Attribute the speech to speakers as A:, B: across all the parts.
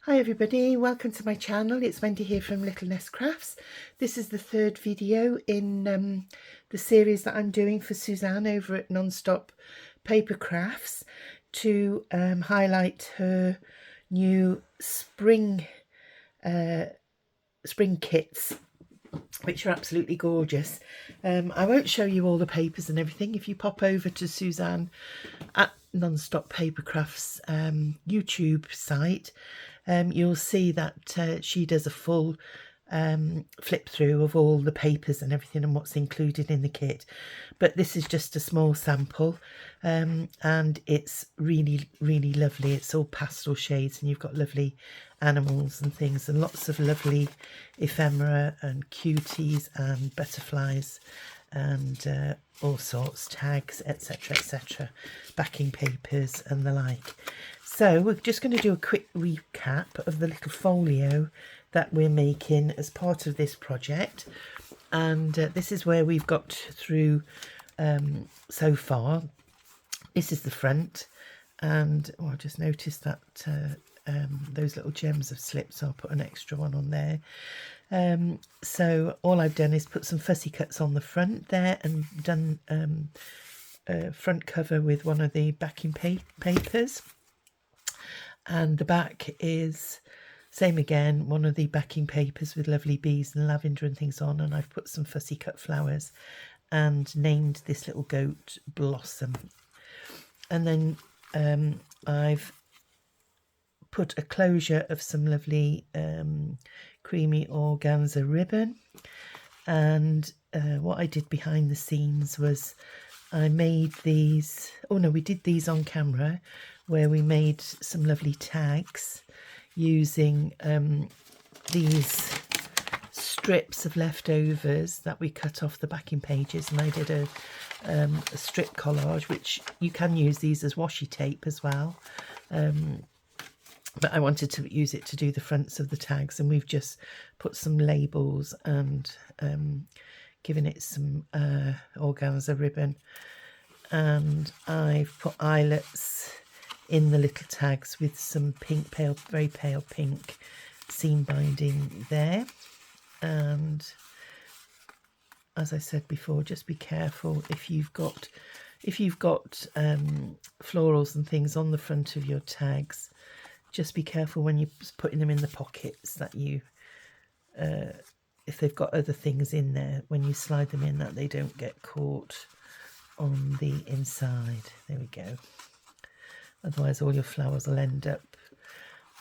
A: Hi everybody, welcome to my channel. It's Wendy here from Little Nest Crafts. This is the third video in the series that I'm doing for Suzanne over at Non-Stop Papercrafts to highlight her new spring kits, which are absolutely gorgeous. I won't show you all the papers and everything. If you pop over to Suzanne at Non-Stop Papercrafts YouTube site, you'll see that she does a full flip through of all the papers and everything and what's included in the kit. But this is just a small sample, and it's really lovely. It's all pastel shades and you've got lovely animals and things and lots of lovely ephemera and cuties and butterflies and all sorts, tags, etc, backing papers and the like. So we're just going to do a quick recap of the little folio that we're making as part of this project, and this is where we've got through so far. This is the front, and I just noticed that those little gems have slipped, so I'll put an extra one on there. So all I've done is put some fussy cuts on the front there and done a front cover with one of the backing papers, and the back is same again, one of the backing papers with lovely bees and lavender and things on, and I've put some fussy cut flowers and named this little goat Blossom. And then I've put a closure of some lovely creamy organza ribbon, and what I did behind the scenes was I made these, we did these on camera, where we made some lovely tags using these strips of leftovers that we cut off the backing pages, and I did a strip collage, which you can use these as washi tape as well, but I wanted to use it to do the fronts of the tags, and we've just put some labels and given it some organza ribbon, and I've put eyelets in the little tags with some pink, very pale pink seam binding there. And as I said before, just be careful if you've got florals and things on the front of your tags. Just be careful when you're putting them in the pockets that you if they've got other things in there, when you slide them in, that they don't get caught on the inside. There we go. Otherwise all your flowers will end up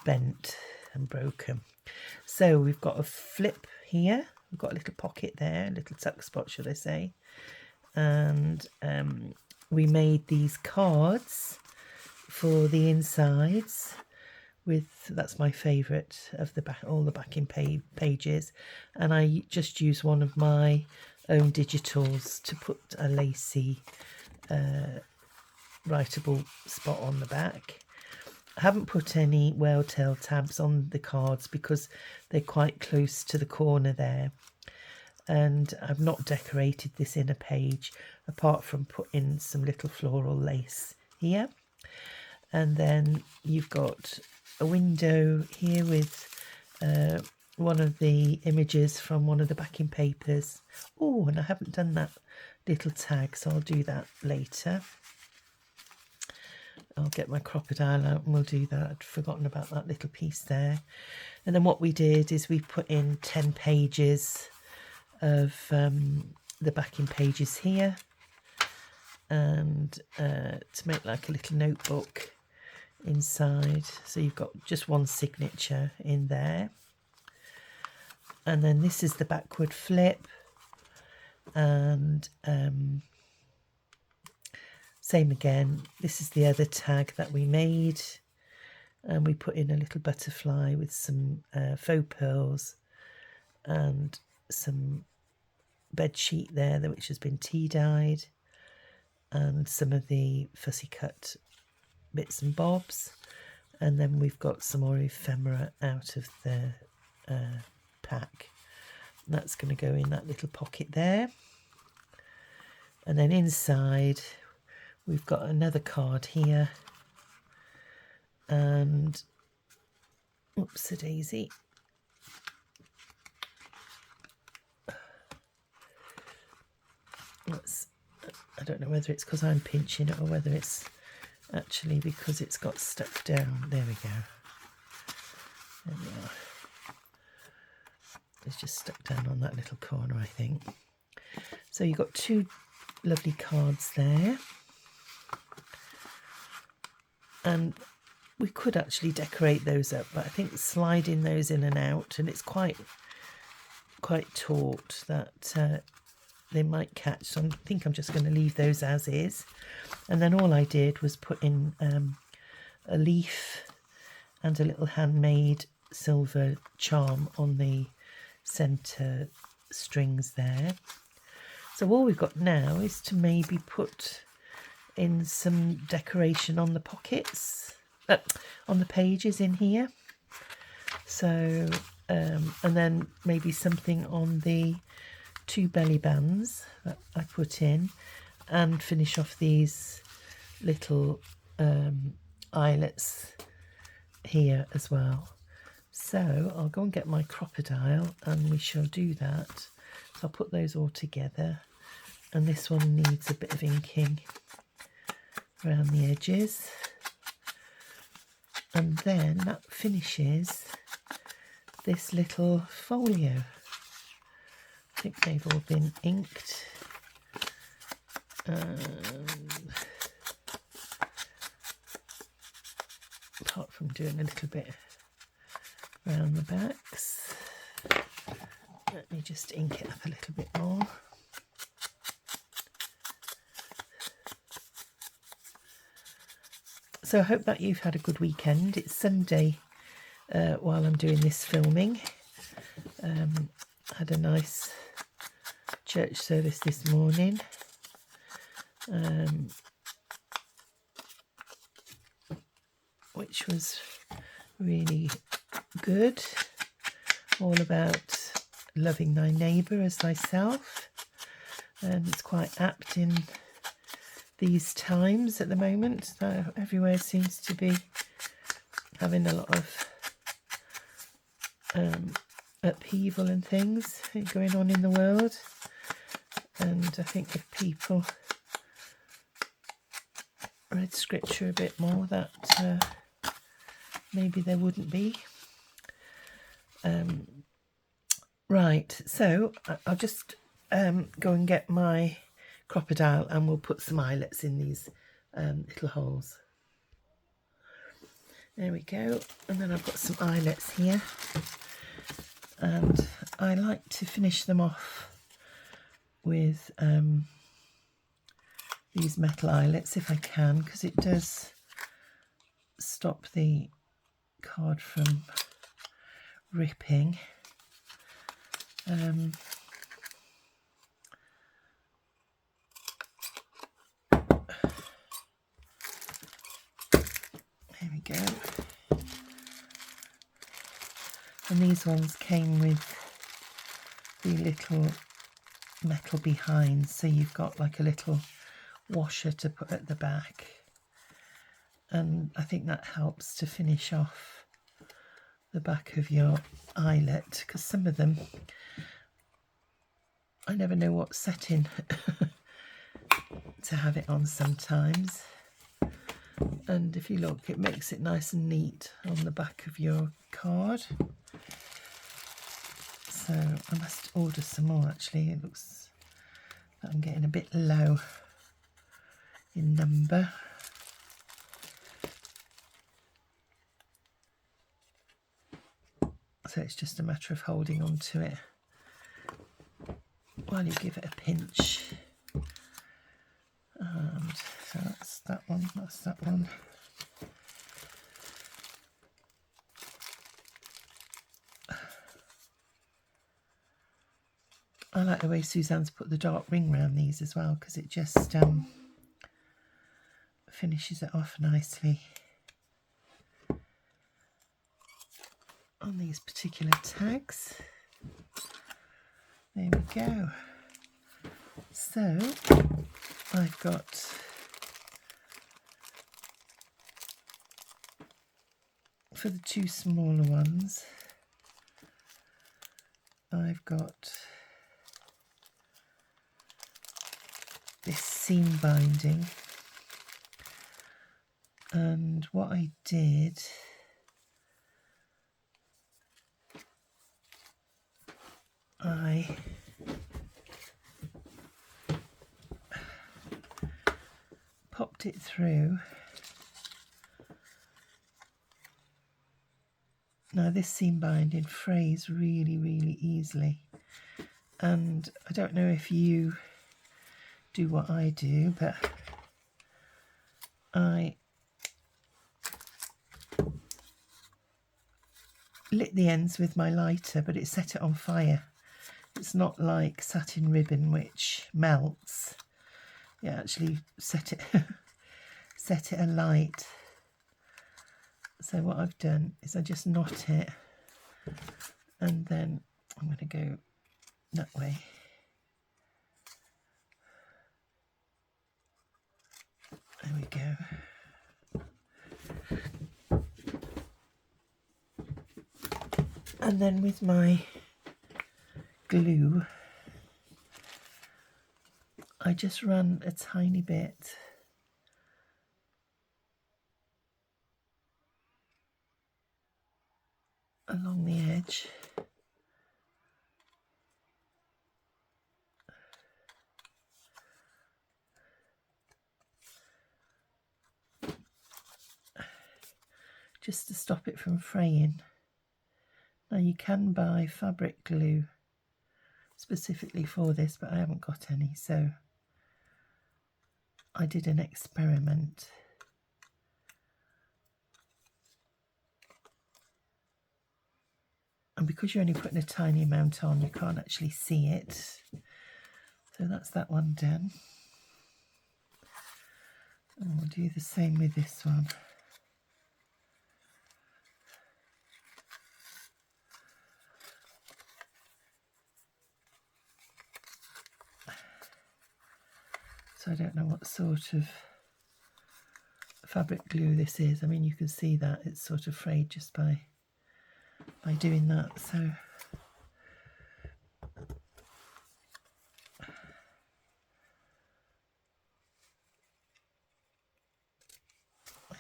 A: bent and broken. So we've got a flip here, we've got a little pocket there, a little tuck spot should I say, and we made these cards for the insides with, that's my favourite of the back, all the backing pages, and I just use one of my own digitals to put a lacy writable spot on the back. I haven't put any whale tail tabs on the cards because they're quite close to the corner there, and I've not decorated this inner page apart from putting some little floral lace here. And then you've got a window here with one of the images from one of the backing papers. Oh, and I haven't done that little tag, so I'll do that later. I'll get my crocodile out and we'll do that. I'd forgotten about that little piece there. And then what we did is we put in 10 pages of the backing pages here, and to make like a little notebook inside. So you've got just one signature in there. And then this is the backward flip, and same again, this is the other tag that we made, and we put in a little butterfly with some faux pearls and some bed sheet there which has been tea dyed, and some of the fussy cut bits and bobs, and then we've got some more ephemera out of the pack. And that's going to go in that little pocket there, and then inside we've got another card here, and Oops-a-daisy. I don't know whether it's because I'm pinching it or whether it's actually because it's got stuck down. There we go. There we are. It's just stuck down on that little corner, I think. So you've got two lovely cards there. And we could actually decorate those up, but I think sliding those in and out, and it's quite taut, that they might catch. So I think I'm just going to leave those as is. And then all I did was put in a leaf and a little handmade silver charm on the centre strings there. So all we've got now is to maybe put in some decoration on the pockets, on the pages in here. So and then maybe something on the two belly bands that I put in, and finish off these little eyelets here as well. So I'll go and get my crocodile and we shall do that. So I'll put those all together, and this one needs a bit of inking around the edges, and then that finishes this little folio. I think they've all been inked. Apart from doing a little bit around the backs, let me just ink it up a little bit more. So I hope that you've had a good weekend. It's Sunday while I'm doing this filming. Had a nice church service this morning. Which was really good. All about loving thy neighbour as thyself. And it's quite apt in these times at the moment. Everywhere seems to be having a lot of upheaval and things going on in the world, and I think if people read scripture a bit more, that maybe there wouldn't be. Right, so I'll just go and get my crocodile, and we'll put some eyelets in these little holes. There we go. And then I've got some eyelets here, and I like to finish them off with these metal eyelets if I can, because it does stop the card from ripping. There we go. And these ones came with the little metal behind, so you've got like a little washer to put at the back, and I think that helps to finish off the back of your eyelet, because some of them I never know what setting to have it on sometimes. And if you look, it makes it nice and neat on the back of your card. So I must order some more actually. It looks that I'm getting a bit low in number. So it's just a matter of holding on to it while you give it a pinch. And so that's that one, that's that one. I like the way Suzanne's put the dark ring around these as well, because it just finishes it off nicely on these particular tags. There we go. So I've got for the two smaller ones, I've got this seam binding, and what I did, I popped it through. Now this seam binding frays really, really easily, and I don't know if you do what I do, but I lit the ends with my lighter, but it set it on fire. It's not like satin ribbon which melts. It actually set it set it alight. So what I've done is I just knot it, and then I'm going to go that way. There we go. And then with my glue, I just ran a tiny bit along the edge. Just to stop it from fraying. Now you can buy fabric glue specifically for this, but I haven't got any, so I did an experiment. And because you're only putting a tiny amount on, you can't actually see it. So that's that one done. And we'll do the same with this one. So I don't know what sort of fabric glue this is. I mean, you can see that it's sort of frayed just by doing that. So there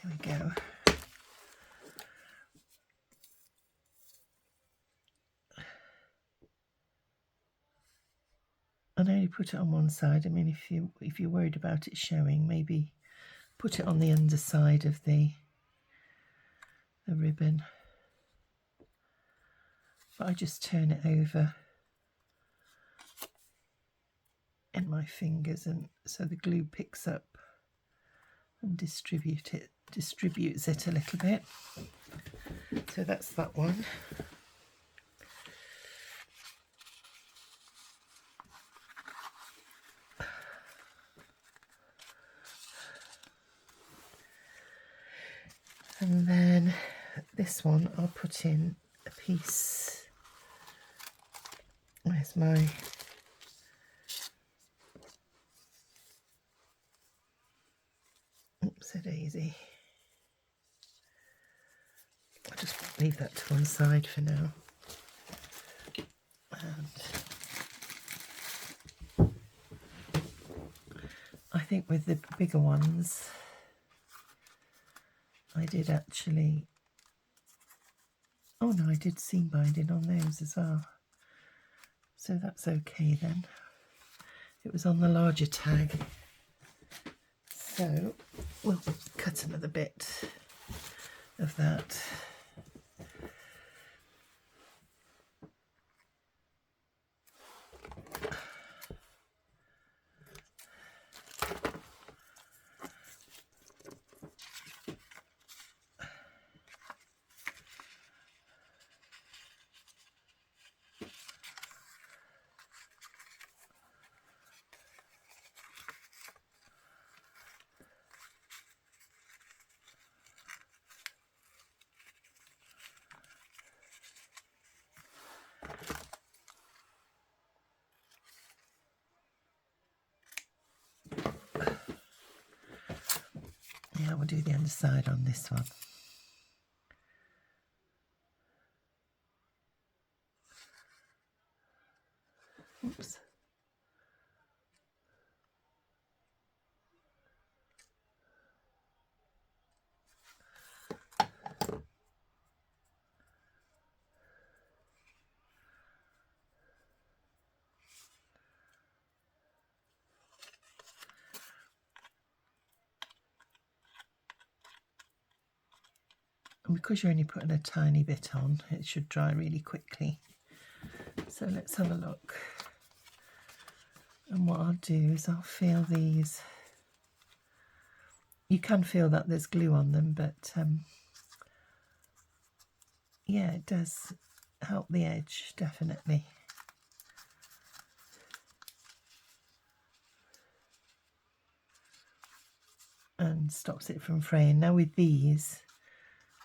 A: we go. And I only put it on one side. I mean, if you're worried about it showing, maybe put it on the underside of the ribbon. But I just turn it over in my fingers, and so the glue picks up and distributes it a little bit. So that's that one. And then this one I'll put in a piece. Where's my oopsie daisy? I'll just leave that to one side for now. And I think with the bigger ones, I did actually, oh no, I did seam binding on those as well. So that's okay then. It was on the larger tag. So we'll cut another bit of that. Yeah, we'll do the underside on this one. Oops. And because you're only putting a tiny bit on, it should dry really quickly. So let's have a look. And what I'll do is I'll feel these. You can feel that there's glue on them, but yeah, it does help the edge, definitely. And stops it from fraying. Now with these,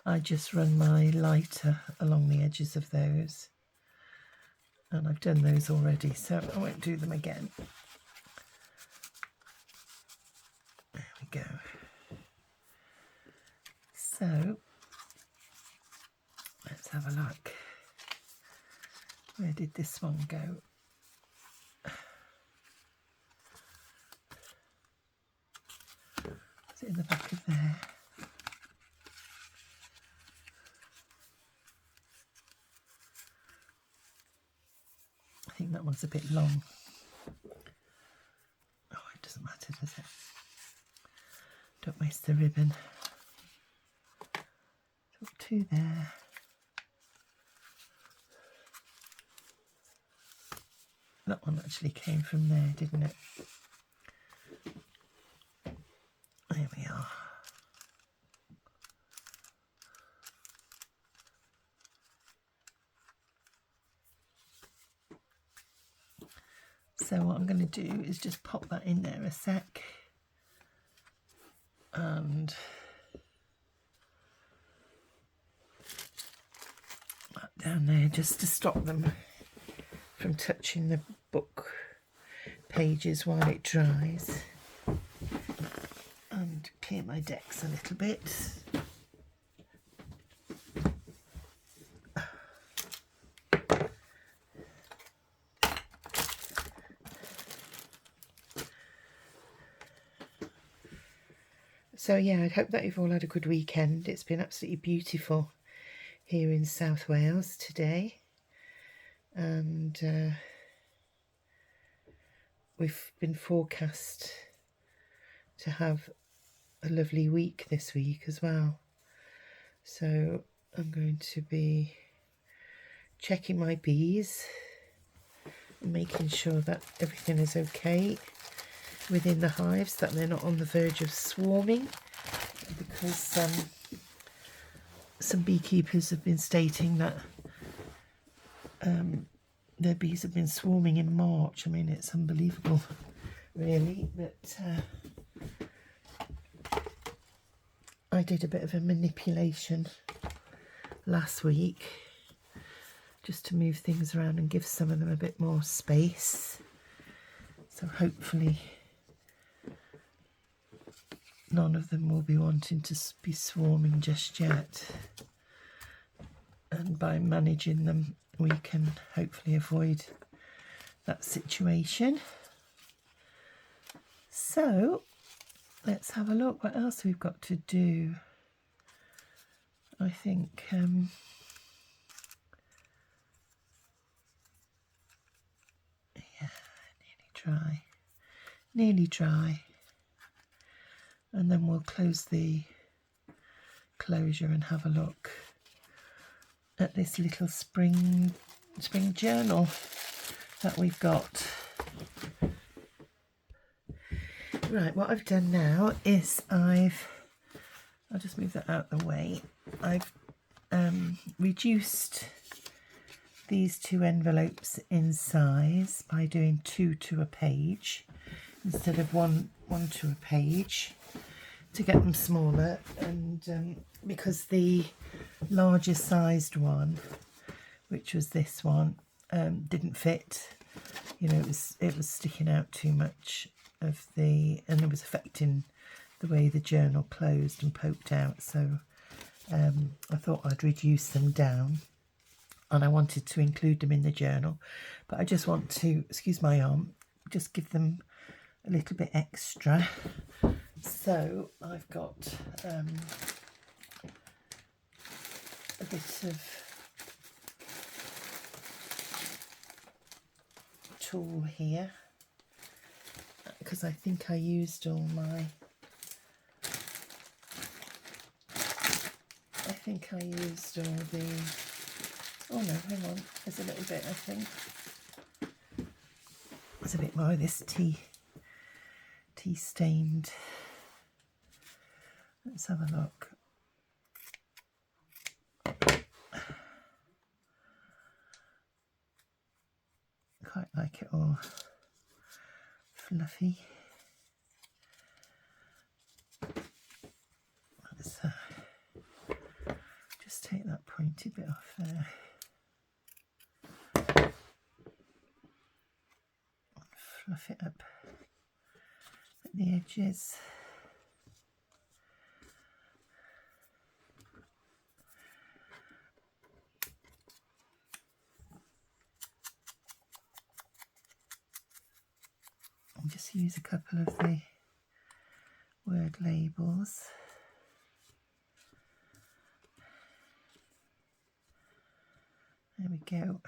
A: I just run my lighter along the edges of those. And I've done those already, so I won't do them again. There we go. So, let's have a look. Where did this one go? Is it in the back of there? I think that one's a bit long. Oh, it doesn't matter, does it? Don't waste the ribbon. Up to there. That one actually came from there, didn't it? There we are. So what I'm going to do is just pop that in there a sec. And that down there just to stop them from touching the book pages while it dries. And clear my decks a little bit. So yeah, I hope that you've all had a good weekend. It's been absolutely beautiful here in South Wales today. And we've been forecast to have a lovely week this week as well. So I'm going to be checking my bees and making sure that everything is okay within the hives, that they're not on the verge of swarming, because some beekeepers have been stating that their bees have been swarming in March. I mean, it's unbelievable really, but I did a bit of a manipulation last week just to move things around and give some of them a bit more space. So hopefully none of them will be wanting to be swarming just yet. And by managing them, we can hopefully avoid that situation. So let's have a look what else we've got to do. I think yeah, nearly dry. And then we'll close the closure and have a look at this little spring journal that we've got. Right, what I've done now is I'll just move that out of the way. I've reduced these two envelopes in size by doing 2 to a page instead of one to a page, to get them smaller. And because the larger sized one, which was this one, didn't fit, you know, it was sticking out too much of the, and it was affecting the way the journal closed and poked out. So I thought I'd reduce them down and I wanted to include them in the journal, but I just want to, excuse my arm, just give them a little bit extra. So I've got a bit of tool here, because I think I used all my, the, oh no, hang on, there's a little bit, I think. There's a bit more of this tea stained. Let's have a look. Quite like it all fluffy. Let's just take that pointy bit off there. Fluff it up at the edges. And just use a couple of the word labels. There we go.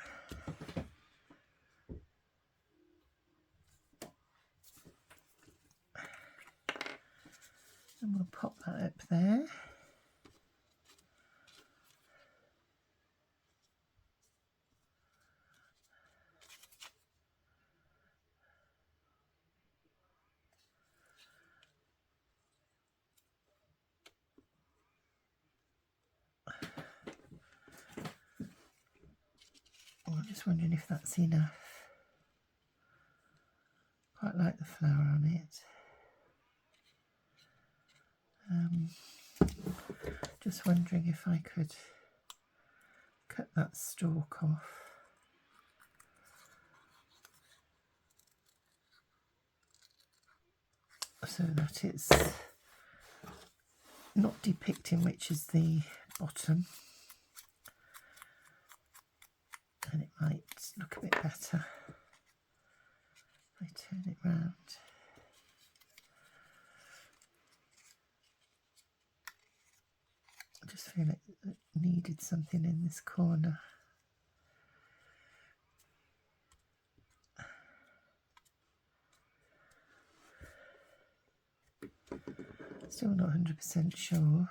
A: And we'll pop that up there. I'm just wondering if that's enough. Quite like the flower on it. Just wondering if I could cut that stalk off. So that it's not depicting which is the bottom. And it might look a bit better if I turn it round. I just feel it needed something in this corner. Still not 100% sure.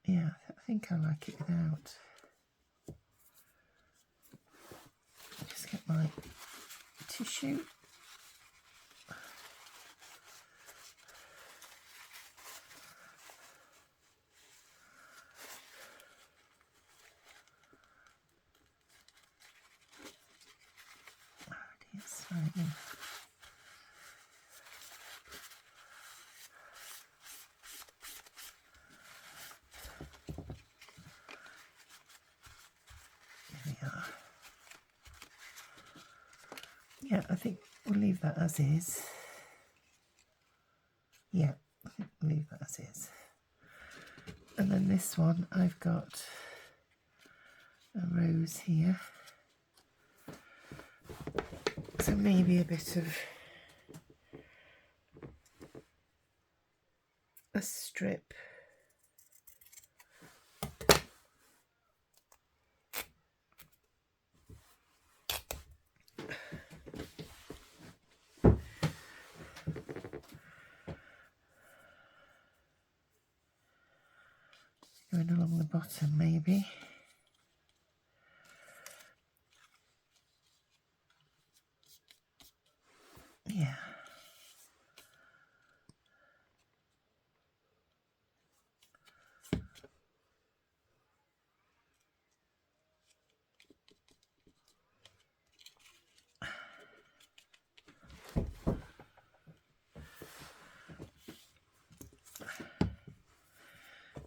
A: Yeah, I think I like it without. Just get my tissue. Slightly. There we are. Yeah, I think we'll leave that as is. Yeah, I think we'll leave that as is. And then this one, I've got a rose here. So maybe a bit of a strip. Going along the bottom maybe. Yeah.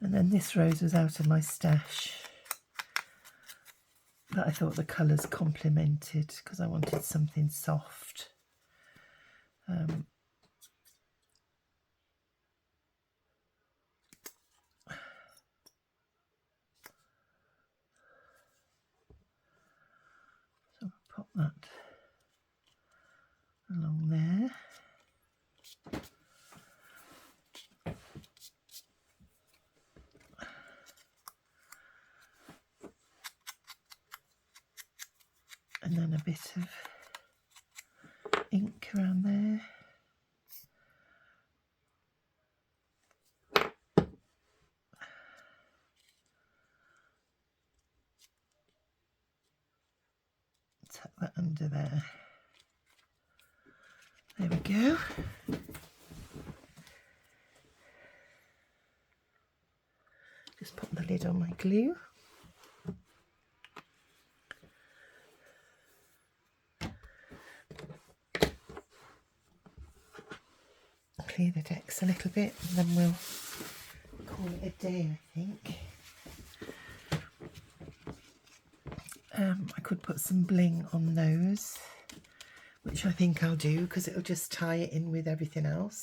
A: And then this rose was out of my stash, but I thought the colours complemented because I wanted something soft. And then a bit of ink around there. Tuck that under there. There we go. Just put the lid on my glue. Clear the decks a little bit and then we'll call it a day, I think. I could put some bling on those, which I think I'll do because it'll just tie it in with everything else.